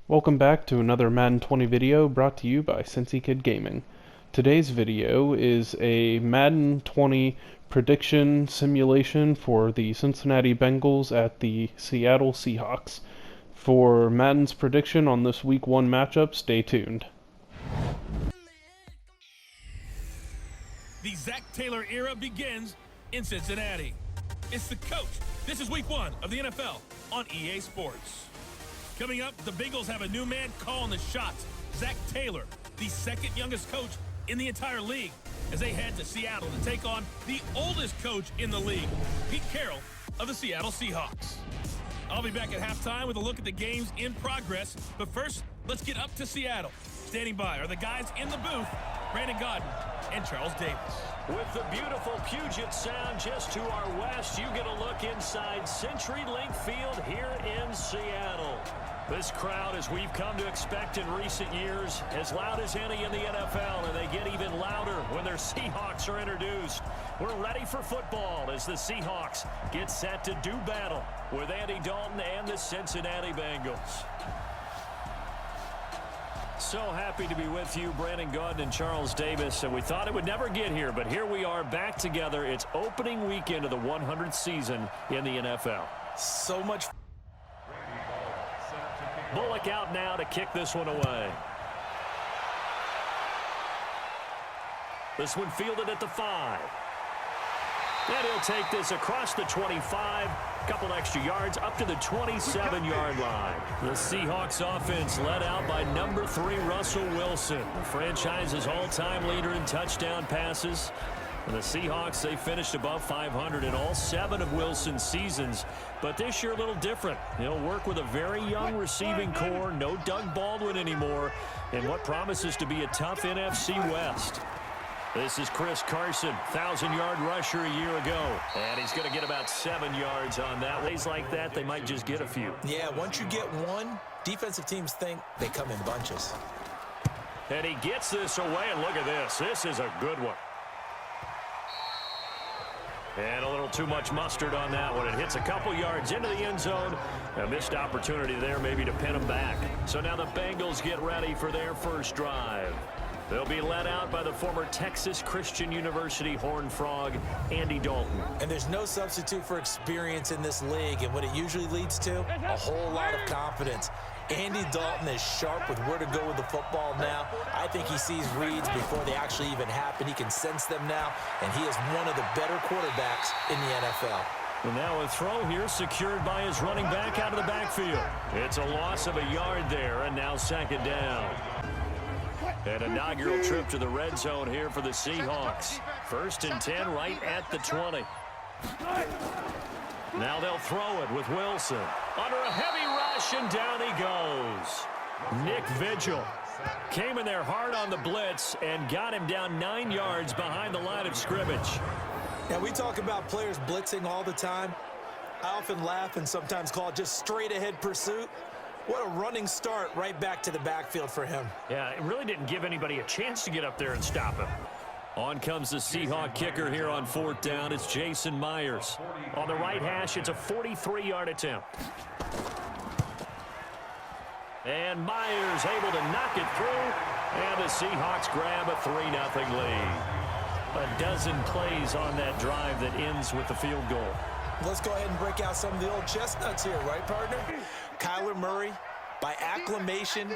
Welcome back to another Madden 20 video brought to you by Cincykidgaming. Today's video is a Madden 20 prediction simulation for the Cincinnati Bengals at the Seattle Seahawks. For Madden's prediction on this Week 1 matchup, stay tuned. The Zach Taylor era begins in Cincinnati. It's the coach. This is Week 1 of the NFL on EA Sports. Coming up, the Bengals have a new man calling the shots. Zach Taylor, the second youngest coach in the entire league, as they head to Seattle to take on the oldest coach in the league, Pete Carroll of the Seattle Seahawks. I'll be back at halftime with a look at the games in progress. But first, let's get up to Seattle. Standing by are the guys in the booth, Brandon Gaudin and Charles Davis. With the beautiful Puget Sound just to our west, you get a look inside CenturyLink Field here in Seattle. This crowd, as we've come to expect in recent years, as loud as any in the NFL, and they get even louder when their Seahawks are introduced. We're ready for football as the Seahawks get set to do battle with Andy Dalton and the Cincinnati Bengals. So happy to be with you, Brandon Gaudin and Charles Davis. And we thought it would never get here, but here we are back together. It's opening weekend of the 100th season in the NFL. So much. Bullock out now to kick this one away. This one fielded at the 5. And he'll take this across the 25. Couple extra yards up to the 27-yard line. The Seahawks offense led out by number 3 Russell Wilson, the franchise's all-time leader in touchdown passes. And the Seahawks, they finished above 500 in all 7 of Wilson's seasons. But this year a little different. He'll work with a very young receiving core, no Doug Baldwin anymore, and what promises to be a tough NFC West. This is Chris Carson, 1,000-yard rusher a year ago. And he's going to get about 7 yards on that. Plays like that, they might just get a few. Yeah, once you get one, defensive teams think they come in bunches. And he gets this away, and look at this. This is a good one. And a little too much mustard on that one. It hits a couple yards into the end zone. A missed opportunity there maybe to pin him back. So now the Bengals get ready for their first drive. They'll be led out by the former Texas Christian University Horned Frog, Andy Dalton. And there's no substitute for experience in this league. And what it usually leads to, a whole lot of confidence. Andy Dalton is sharp with where to go with the football now. I think he sees reads before they actually even happen. He can sense them now, and he is one of the better quarterbacks in the NFL. And now a throw here secured by his running back out of the backfield. It's a loss of a yard there, and now second down. An inaugural trip to the red zone here for the Seahawks. 1st and 10 right at the 20. Now they'll throw it with Wilson. Under a heavy rush, and down he goes. Nick Vigil came in there hard on the blitz and got him down 9 yards behind the line of scrimmage. Now, we talk about players blitzing all the time. I often laugh and sometimes call it just straight-ahead pursuit. What a running start right back to the backfield for him. Yeah, it really didn't give anybody a chance to get up there and stop him. On comes the Seahawk kicker here on 4th down. It's Jason Myers. On the right hash, it's a 43-yard attempt. And Myers able to knock it through. And the Seahawks grab a 3-0 lead. A dozen plays on that drive that ends with the field goal. Let's go ahead and break out some of the old chestnuts here, right, partner? Kyler Murray, by acclamation,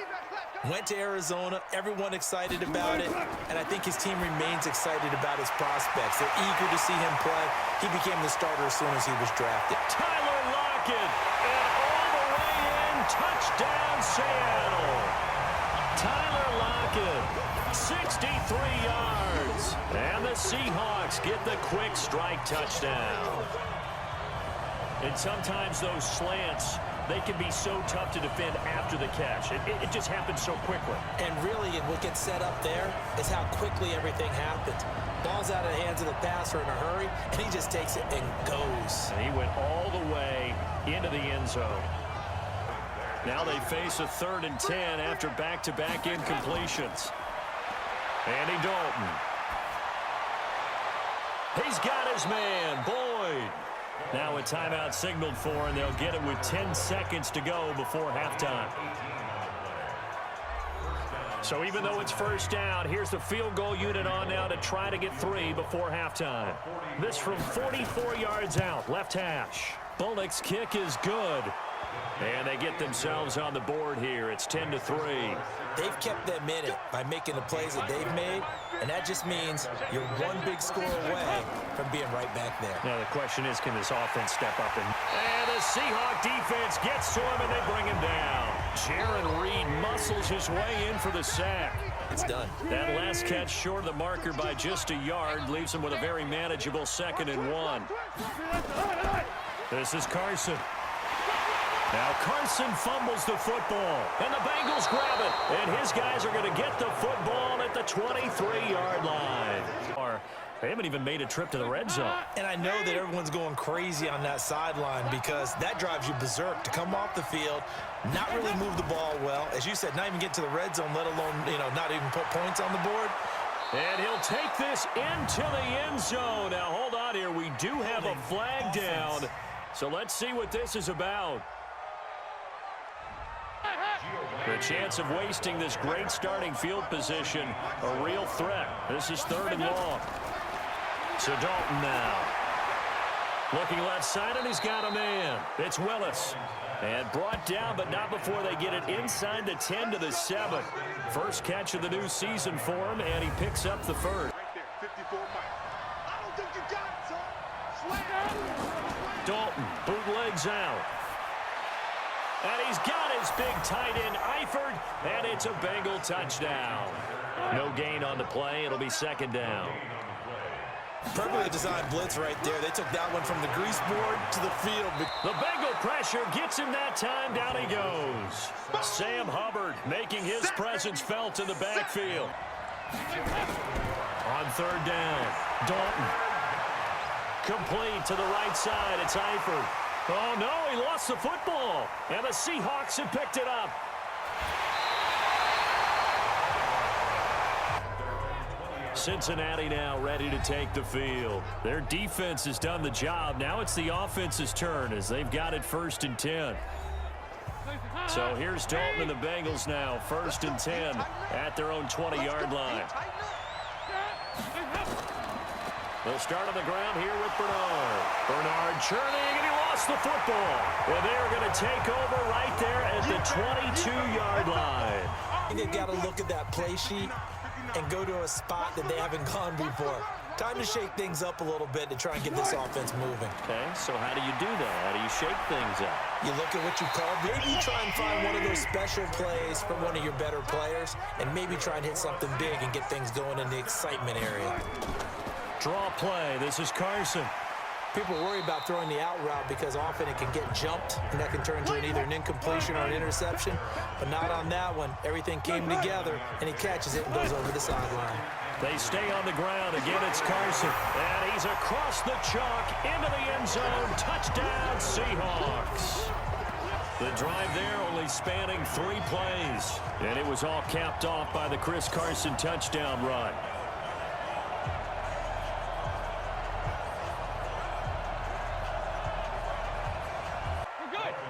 went to Arizona. Everyone excited about it. And I think his team remains excited about his prospects. They're eager to see him play. He became the starter as soon as he was drafted. Tyler Lockett, and all the way in, touchdown Seattle. Tyler Lockett, 63 yards. And the Seahawks get the quick strike touchdown. And sometimes those slants, they can be so tough to defend after the catch. It just happens so quickly. And really, what gets set up there is how quickly everything happens. Ball's out of the hands of the passer in a hurry, and he just takes it and goes. And he went all the way into the end zone. Now they face a 3rd and 10 after back-to-back incompletions. Andy Dalton. He's got his man, Boyd. Now a timeout signaled for, and they'll get it with 10 seconds to go before halftime. So even though it's first down, here's the field goal unit on now to try to get 3 before halftime. This from 44 yards out, left hash. Bullock's kick is good. And they get themselves on the board here. It's 10-3. They've kept them in it by making the plays that they've made, and that just means you're one big score away from being right back there. Now the question is, can this offense step up? And the Seahawk defense gets to him, and they bring him down. Jaron Reed muscles his way in for the sack. It's done. That last catch short of the marker by just a yard leaves him with a very manageable 2nd and 1. This is Carson. Now Carson fumbles the football, and the Bengals grab it, and his guys are going to get the football at the 23-yard line. They haven't even made a trip to the red zone. And I know that everyone's going crazy on that sideline because that drives you berserk to come off the field, not really move the ball well. As you said, not even get to the red zone, let alone, not even put points on the board. And he'll take this into the end zone. Now, hold on here. We do have a flag down. So let's see what this is about. The chance of wasting this great starting field position, a real threat. This is 3rd and long. So Dalton now. Looking left side, and he's got a man. It's Willis. And brought down, but not before they get it inside the 10 to the 7. First catch of the new season for him, and he picks up the first. Dalton bootlegs out. And he's got his big tight end, Eifert, and it's a Bengal touchdown. No gain on the play. It'll be 2nd down. Perfectly designed blitz right there. They took that one from the grease board to the field. The Bengal pressure gets him that time. Down he goes. Sam Hubbard making his presence felt in the backfield. On 3rd down, Dalton. Complete to the right side. It's Eifert. Oh, no, he lost the football. And the Seahawks have picked it up. Cincinnati now ready to take the field. Their defense has done the job. Now it's the offense's turn as they've got it 1st and 10. So here's Dalton and the Bengals now, 1st and 10 at their own 20-yard line. They'll start on the ground here with Bernard. Bernard churning, and he lost the football. And they're going to take over right there at the 22-yard line. They've got to look at that play sheet and go to a spot that they haven't gone before. Time to shake things up a little bit to try and get this offense moving. Okay, so how do you do that? How do you shake things up? You look at what you call. Maybe you try and find one of those special plays from one of your better players, and maybe try and hit something big and get things going in the excitement area. Draw play. This is Carson. People worry about throwing the out route because often it can get jumped, and that can turn into either an incompletion or an interception. But not on that one. Everything came together, and he catches it and goes over the sideline. They stay on the ground. Again, it's Carson. And he's across the chalk into the end zone. Touchdown, Seahawks. The drive there only spanning 3 plays. And it was all capped off by the Chris Carson touchdown run.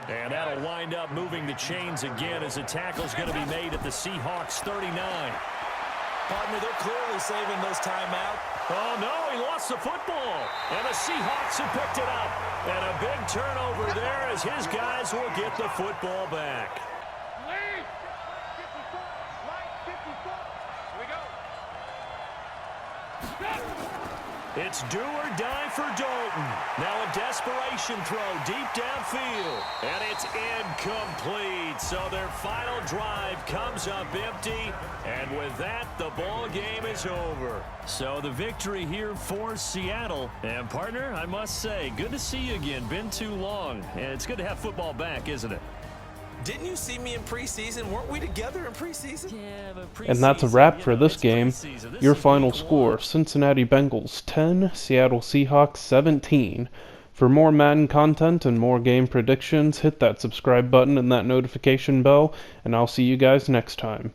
And that'll wind up moving the chains again as a tackle's going to be made at the Seahawks 39. Partner, they're clearly saving those timeouts. Oh, no, he lost the football. And the Seahawks have picked it up. And a big turnover there as his guys will get the football back. It's do or die for Dalton. Now a desperation throw deep downfield. And it's incomplete. So their final drive comes up empty. And with that, the ball game is over. So the victory here for Seattle. And partner, I must say, good to see you again. Been too long. And it's good to have football back, isn't it? Didn't you see me in preseason? Weren't we together in preseason? Yeah, but preseason, And that's a wrap for this game. This Your is final week score, 1. Cincinnati Bengals 10, Seattle Seahawks 17. For more Madden content and more game predictions, hit that subscribe button and that notification bell, and I'll see you guys next time.